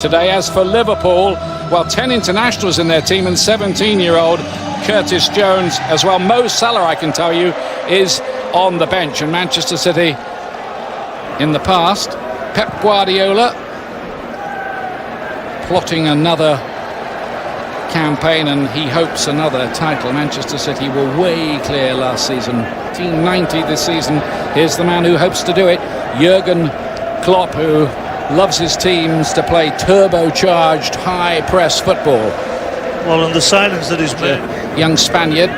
Today, as for Liverpool, well, 10 internationals in their team and 17-year-old Curtis Jones as well. Mo Salah, I can tell you, is on the bench. And Manchester City in the past, Pep Guardiola plotting another campaign, and he hopes another title. Manchester City were way clear last season, 1990 this season. Here's the man who hopes to do it, Jurgen Klopp, who loves his teams to play turbocharged high-press football. Well, and the signings that he's made. Young Spaniard.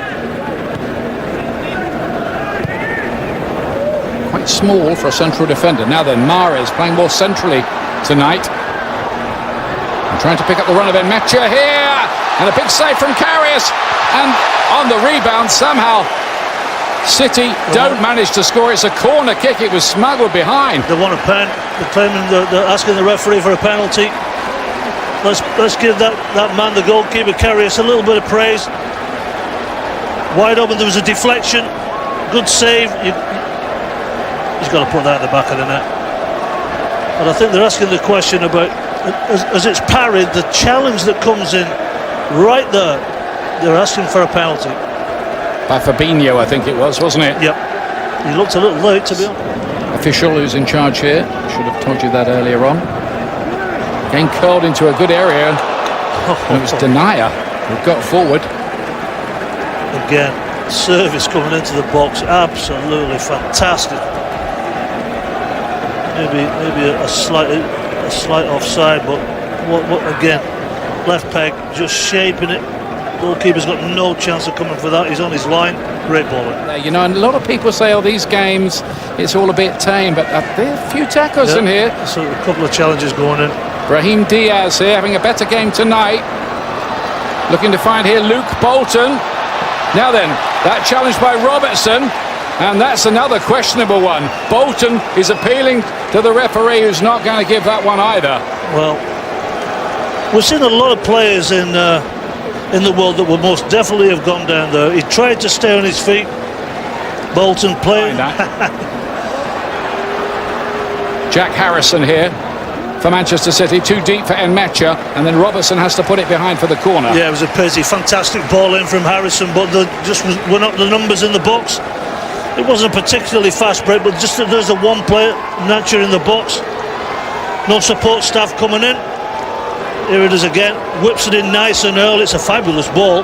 Quite small for a central defender. Now then, Mahrez playing more centrally tonight. And trying to pick up the run of Enmecha here. And a big save from Karius. And on the rebound, somehow City don't manage to score. It's a corner kick. It was smuggled behind. They want a pen. They're claiming, they're asking the referee for a penalty. Let's give that man, the goalkeeper Karius, a little bit of praise. Wide open. There was a deflection. Good save. He's got to put that at the back of the net. And I think they're asking the question about, as it's parried, the challenge that comes in right there. They're asking for a penalty. By Fabinho, I think it was, wasn't it? Yep. He looked a little late, to be honest. Official who's in charge here. Should have told you that earlier on. Again curled into a good area. And it was Denier who got forward. Again, service coming into the box. Absolutely fantastic. Maybe a slight offside, but what again? Left peg, just shaping it. Goalkeeper's got no chance of coming for that. He's on his line. Great ball. You know, and a lot of people say, oh, these games, it's all a bit tame, but there are a few tackles in here. So a couple of challenges going in. Brahim Diaz here having a better game tonight. Looking to find here Luke Bolton. Now then, that challenge by Robertson, and that's another questionable one. Bolton is appealing to the referee, who's not going to give that one either. Well, we've seen a lot of players in the world that would most definitely have gone down there. He tried to stay on his feet. Bolton playing. Jack Harrison here for Manchester City, too deep for Enmecha, and then Robertson has to put it behind for the corner. Yeah, it was a pity. Fantastic ball in from Harrison, but were not the numbers in the box. It wasn't a particularly fast break, but just there's a one player, Nacho, in the box. No support staff coming in. Here it is again, whips it in nice and early. It's a fabulous ball.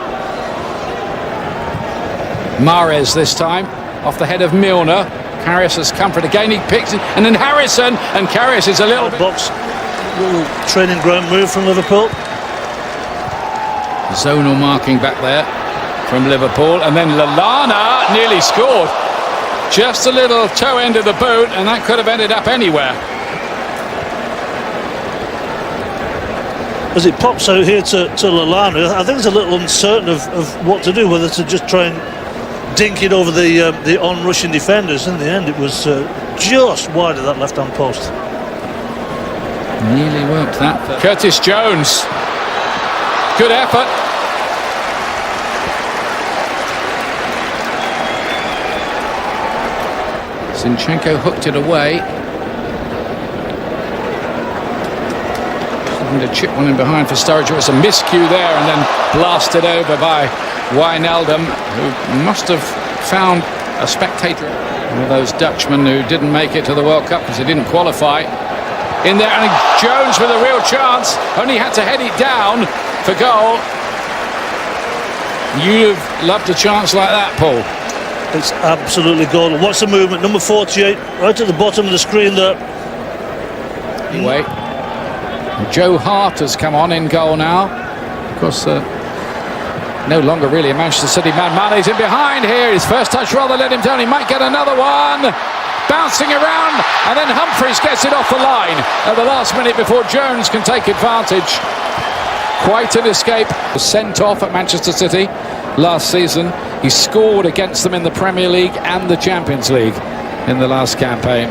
Mahrez this time, off the head of Milner. Karius has come for it again, he picks it, and then Harrison, and Karius is a little bit... Box, little training ground move from Liverpool. Zonal marking back there from Liverpool, and then Lallana nearly scored. Just a little toe end of the boot, and that could have ended up anywhere. As it pops out here to Lallana, I think he's a little uncertain of what to do, whether to just try and dink it over the on-rushing defenders. In the end, it was just wide of that left-hand post. Nearly worked that. Curtis Jones. Good effort. Zinchenko hooked it away. To chip one in behind for Sturridge. It was a miscue there, and then blasted over by Wijnaldum, who must have found a spectator. One of those Dutchmen who didn't make it to the World Cup because he didn't qualify. In there, and Jones with a real chance, only had to head it down for goal. You'd have loved a chance like that, Paul. It's absolutely golden. What's the movement? Number 48, right at the bottom of the screen there. Anyway, Joe Hart has come on in goal now. Of course, no longer really a Manchester City man. Mane's in behind here. His first touch rather let him down. He might get another one. Bouncing around, and then Humphries gets it off the line at the last minute before Jones can take advantage. Quite an escape. Was sent off at Manchester City last season. He scored against them in the Premier League and the Champions League in the last campaign.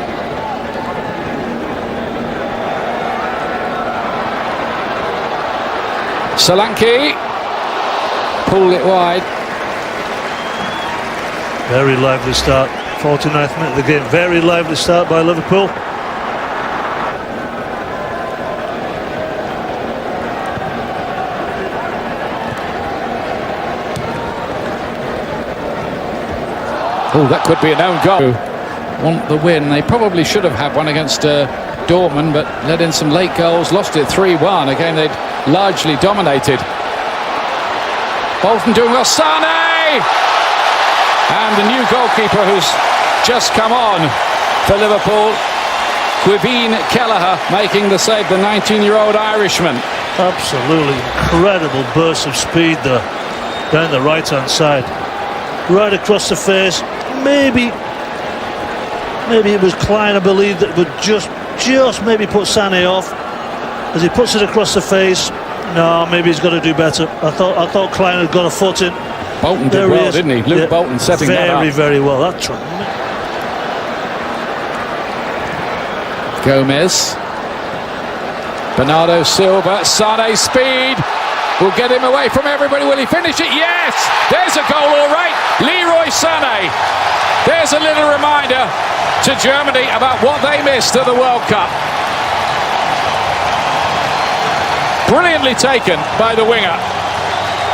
Solanke pulled it wide. Very lively start. 49th minute of the game. Very lively start by Liverpool. Oh, that could be an own goal. Want the win. They probably should have had one against Dortmund, but let in some late goals. Lost it 3-1. Again, they'd largely dominated. Bolton doing well. Sané! And the new goalkeeper who's just come on for Liverpool, Quiveen Kelleher, making the save, the 19-year-old Irishman. Absolutely incredible burst of speed there, down the right-hand side. Right across the face. Maybe it was Klein, I believe, that would just maybe put Sané off. As he puts it across the face, no, maybe he's got to do better. I thought Klein had got a foot in. Bolton did well, didn't he? Luke Bolton setting that up. Very well. That's tremendous. Gomez, Bernardo Silva, Sané's speed will get him away from everybody. Will he finish it? Yes! There's a goal, all right. Leroy Sané. There's a little reminder to Germany about what they missed at the World Cup. Brilliantly taken by the winger.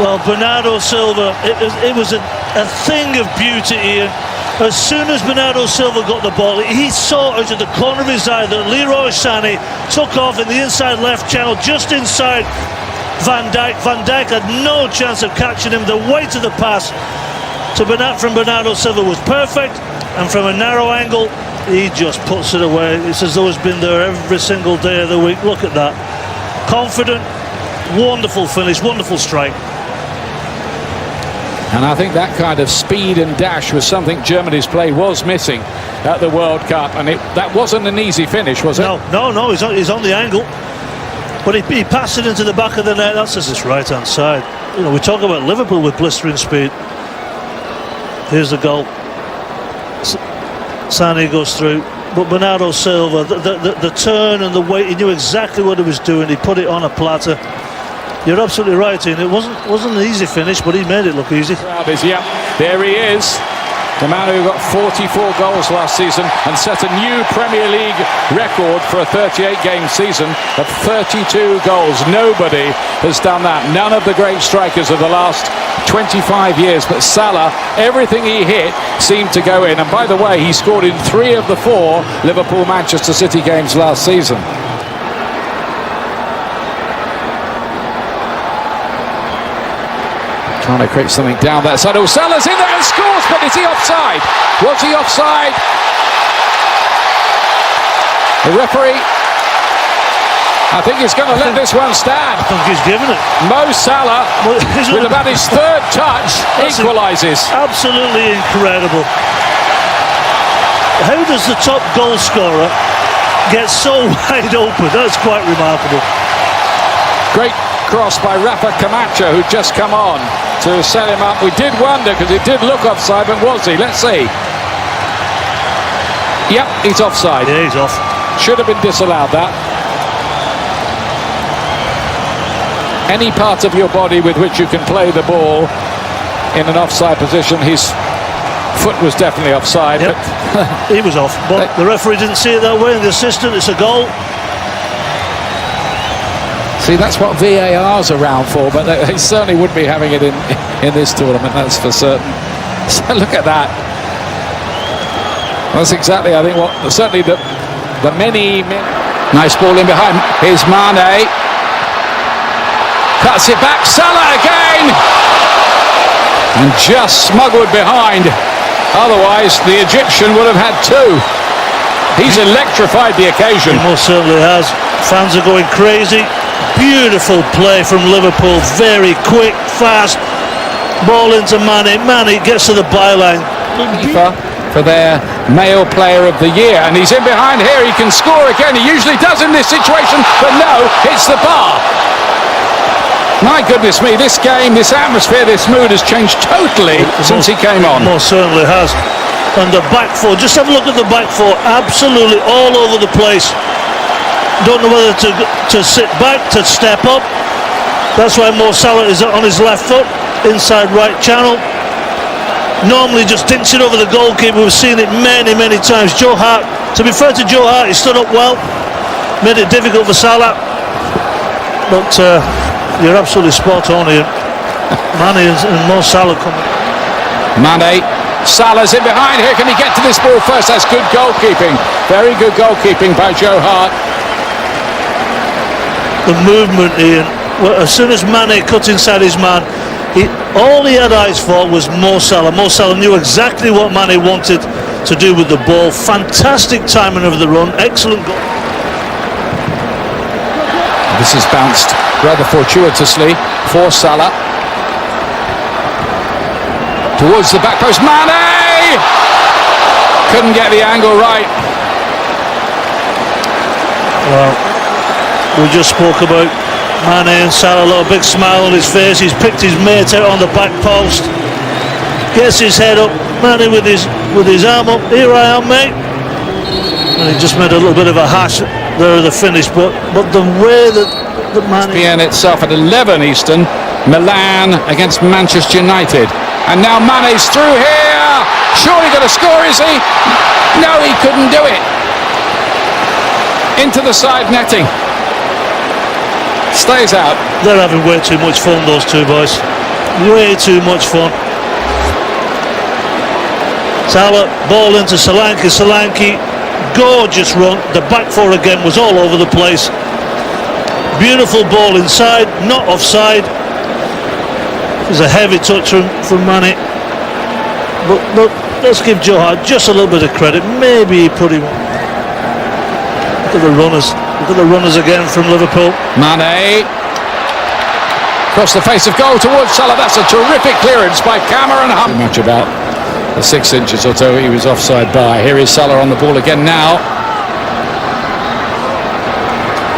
Well, Bernardo Silva, it was a thing of beauty here. As soon as Bernardo Silva got the ball, he saw out of the corner of his eye that Leroy Sané took off in the inside left channel, just inside Van Dijk. Van Dijk had no chance of catching him. The weight of the pass from Bernardo Silva was perfect, and from a narrow angle, he just puts it away. It's as though it's been there every single day of the week. Look at that. Confident, wonderful finish, wonderful strike. And I think that kind of speed and dash was something Germany's play was missing at the World Cup, and that wasn't an easy finish, was it? No, he's on the angle, but he passed it into the back of the net. That's just his right-hand side. You know, we talk about Liverpool with blistering speed. Here's the goal. Sané goes through, but Bernardo Silva, the turn and the weight, he knew exactly what he was doing. He put it on a platter. You're absolutely right, Ian. It wasn't an easy finish, but he made it look easy. Yep, there he is. The man who got 44 goals last season and set a new Premier League record for a 38-game season of 32 goals. Nobody has done that. None of the great strikers of the last 25 years. But Salah, everything he hit seemed to go in. And by the way, he scored in 3 of the 4 Liverpool-Manchester City games last season. Trying to create something down that side. Oh, Salah's in there and scores, but is he offside? Was he offside? The referee, I think he's going to let this one stand. I think he's given it. Mo Salah, with about his 3rd touch, equalises. Absolutely incredible. How does the top goal scorer get so wide open? That's quite remarkable. Great cross by Rafa Camacho, who'd just come on to set him up. We did wonder, because it did look offside, but was he? Let's see. Yep, he's offside. Yeah, he's off. Should have been disallowed, that. Any part of your body with which you can play the ball in an offside position, his foot was definitely offside. Yep. But he was off, but the referee didn't see it that way, and the assistant, it's a goal. See, that's what VAR's around for, but they certainly wouldn't be having it in this tournament, that's for certain. So look at that. That's exactly, I think, what certainly the many... Nice ball in behind. Here's Mane. Cuts it back. Salah again! And just smuggled behind. Otherwise, the Egyptian would have had 2. He's electrified the occasion. He most certainly has. Fans are going crazy. Beautiful play from Liverpool, very quick, fast. Ball into Mane. Mane gets to the byline. For their male player of the year, and he's in behind here. He can score again. He usually does in this situation, but no, hits the bar. My goodness me, this game, this atmosphere, this mood has changed totally since he came on. Most certainly has. And the back four, just have a look at the back four, absolutely all over the place. Don't know whether to sit back, to step up. That's why Mo Salah is on his left foot, inside right channel. Normally just dinks it over the goalkeeper. We've seen it many, many times. Joe Hart, to be fair to Joe Hart, he stood up well, made it difficult for Salah. But you're absolutely spot on here. Mane and Mo Salah coming. Mane Salah's in behind here. Can he get to this ball first? That's good goalkeeping. Very good goalkeeping by Joe Hart. The movement, Ian. Well, as soon as Mane cut inside his man, all he had eyes for was Mo Salah. Mo Salah knew exactly what Mane wanted to do with the ball. Fantastic timing of the run. Excellent goal. This is bounced rather fortuitously for Salah. Towards the back post. Mane! Couldn't get the angle right. Well, we just spoke about Mane and Salah. A little big smile on his face. He's picked his mate out on the back post. Gets his head up. Mane with his arm up. Here I am, mate. And he just made a little bit of a hash there at the finish. But the way that Mane... ESPN itself at 11 Eastern. Milan against Manchester United. And now Mane's through here. Surely going to score, is he? No, he couldn't do it. Into the side netting. Stays out. They're having way too much fun, those two boys. Way too much fun. Salah, ball into Solanke. Solanke, gorgeous run. The back four again was all over the place. Beautiful ball inside, not offside. There's a heavy touch from Mane. But look, let's give Joe Hart just a little bit of credit. Maybe he put him. Look at the runners. Look at the runners again from Liverpool. Mane. Across the face of goal towards Salah. That's a terrific clearance by Cameron Hunt. Much about the 6 inches or so he was offside by. Here is Salah on the ball again now.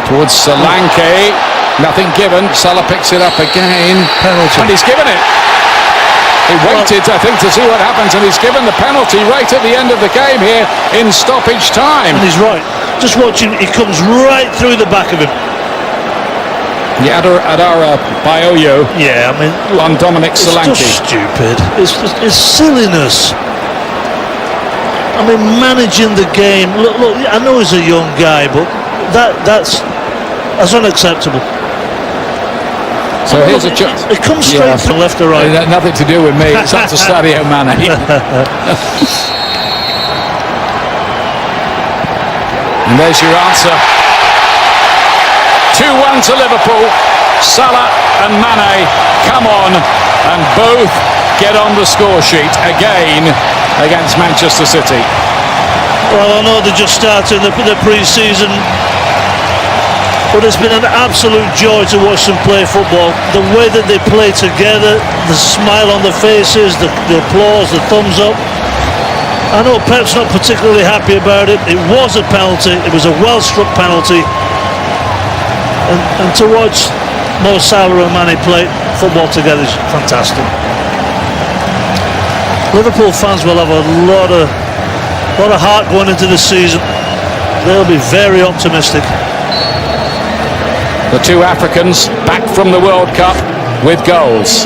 Towards Solanke. Nothing given. Salah picks it up again. Penalty. And he's given it. He waited, I think, to see what happens, and he's given the penalty right at the end of the game here in stoppage time. And he's right. Just watch him. He comes right through the back of him. Yeah, Adara Bayoyo. Yeah, I mean, On Dominic Solanke. It's just stupid. It's silliness. I mean, managing the game. Look, I know he's a young guy, but that's unacceptable. So here's a chance. It comes straight from left to right. Nothing to do with me. It's up to Sadio Mane. And there's your answer. 2-1 to Liverpool. Salah and Mane come on and both get on the score sheet again against Manchester City. Well, I know they just started the pre-season, but it's been an absolute joy to watch them play football. The way that they play together, the smile on their faces, the applause, the thumbs up. I know Pep's not particularly happy about it. It was a penalty. It was a well-struck penalty. And to watch Mo Salah and Mane play football together is fantastic. Liverpool fans will have a lot of heart going into the season. They'll be very optimistic. The two Africans back from the World Cup with goals.